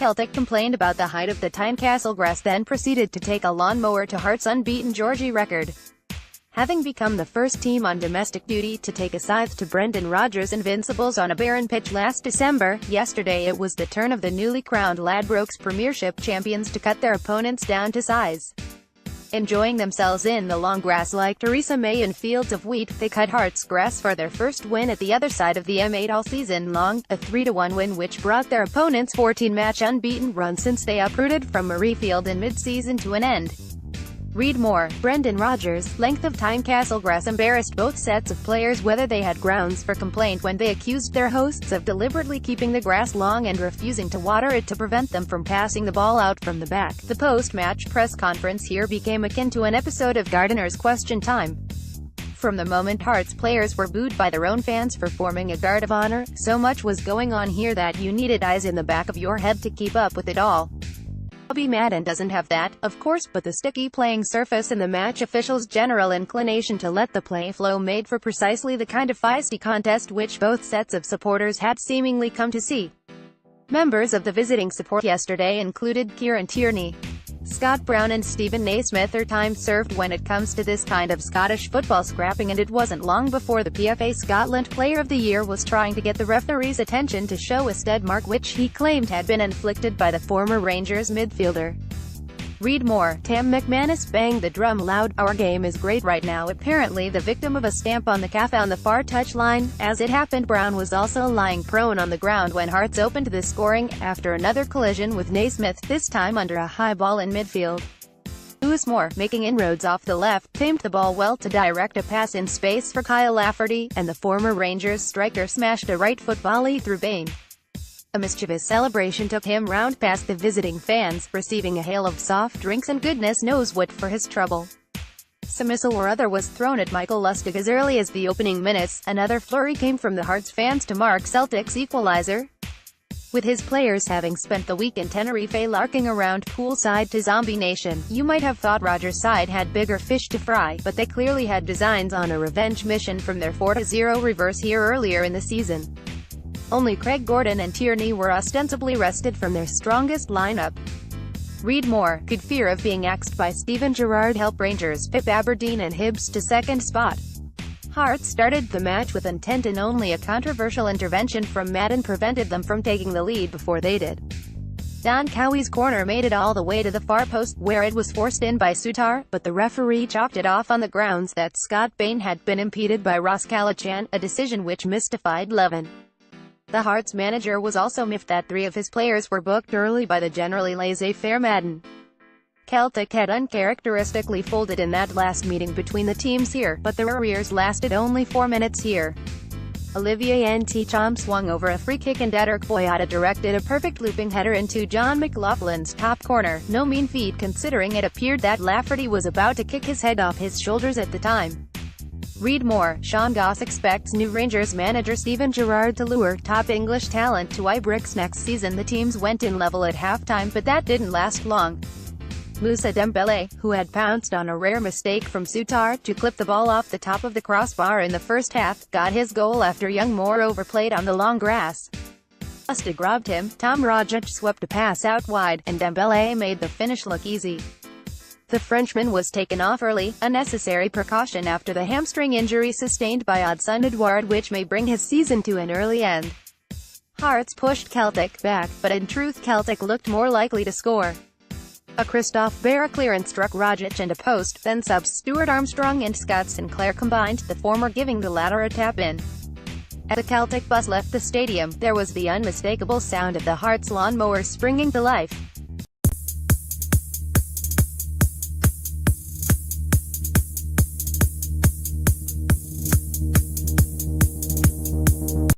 Celtic complained about the height of the Tynecastle grass, then proceeded to take a lawnmower to Hearts' unbeaten Gorgie record. Having become the first team on domestic duty to take a scythe to Brendan Rodgers' Invincibles on a barren pitch last December, yesterday it was the turn of the newly crowned Ladbrokes Premiership champions to cut their opponents down to size. Enjoying themselves in the long grass like Theresa May in fields of wheat, they cut Hearts' grass for their first win at the other side of the M8 all season long, a 3-1 win which brought their opponents' 14-match unbeaten run since they uprooted from Murrayfield in mid-season to an end. Read more. Brendan Rodgers' length of Tynecastle grass embarrassed both sets of players, whether they had grounds for complaint when they accused their hosts of deliberately keeping the grass long and refusing to water it to prevent them from passing the ball out from the back. The post-match press conference here became akin to an episode of Gardener's Question Time. From the moment Hearts players were booed by their own fans for forming a guard of honor, so much was going on here that you needed eyes in the back of your head to keep up with it all. Bobby Madden doesn't have that, of course, but the sticky playing surface and the match officials' general inclination to let the play flow made for precisely the kind of feisty contest which both sets of supporters had seemingly come to see. Members of the visiting support yesterday included Kieran Tierney, Scott Brown and Stephen Naismith are time served when it comes to this kind of Scottish football scrapping, and it wasn't long before the PFA Scotland Player of the Year was trying to get the referee's attention to show a stead mark which he claimed had been inflicted by the former Rangers midfielder. Read more. Tam McManus banged the drum loud. Our game is great right now. Apparently the victim of a stamp on the calf on the far touchline. As it happened, Brown was also lying prone on the ground when Hearts opened the scoring, after another collision with Naismith, this time under a high ball in midfield. Lewis Moore, making inroads off the left, timed the ball well to direct a pass in space for Kyle Lafferty, and the former Rangers striker smashed a right-foot volley through Bain. A mischievous celebration took him round past the visiting fans, receiving a hail of soft drinks and goodness knows what for his trouble. Some missile or other was thrown at Michael Lustig as early as the opening minutes. Another flurry came from the Hearts fans to mark Celtic's equalizer. With his players having spent the week in Tenerife larking around poolside to Zombie Nation, you might have thought Rodgers' side had bigger fish to fry, but they clearly had designs on a revenge mission from their 4-0 reverse here earlier in the season. Only Craig Gordon and Tierney were ostensibly rested from their strongest lineup. Read more. Could fear of being axed by Steven Gerrard help Rangers pip Aberdeen and Hibs to second spot? Hearts started the match with intent, and only a controversial intervention from Madden prevented them from taking the lead before they did. Don Cowie's corner made it all the way to the far post, where it was forced in by Sutar, but the referee chalked it off on the grounds that Scott Bain had been impeded by Ross Callachan, a decision which mystified Levin. The Hearts manager was also miffed that 3 of his players were booked early by the generally laissez-faire Madden. Celtic had uncharacteristically folded in that last meeting between the teams here, but their arrears lasted only 4 minutes here. Olivier Ntcham swung over a free kick and Derek Boyata directed a perfect looping header into John McLaughlin's top corner. No mean feat considering it appeared that Lafferty was about to kick his head off his shoulders at the time. Read more. Sean Goss expects new Rangers manager Steven Gerrard to lure top English talent to Ibrox next season. The teams went in level at halftime, but that didn't last long. Moussa Dembele, who had pounced on a rare mistake from Sutar to clip the ball off the top of the crossbar in the first half, got his goal after young Moore overplayed on the long grass. Lustig robbed him, Tom Rogic swept a pass out wide, and Dembele made the finish look easy. The Frenchman was taken off early, a necessary precaution after the hamstring injury sustained by Odsonne Edouard, which may bring his season to an early end. Hearts pushed Celtic back, but in truth Celtic looked more likely to score. A Christophe Barra clearance struck Rogic and a post, then subs Stuart Armstrong and Scott Sinclair combined, the former giving the latter a tap-in. As the Celtic bus left the stadium, there was the unmistakable sound of the Hearts lawnmower springing to life.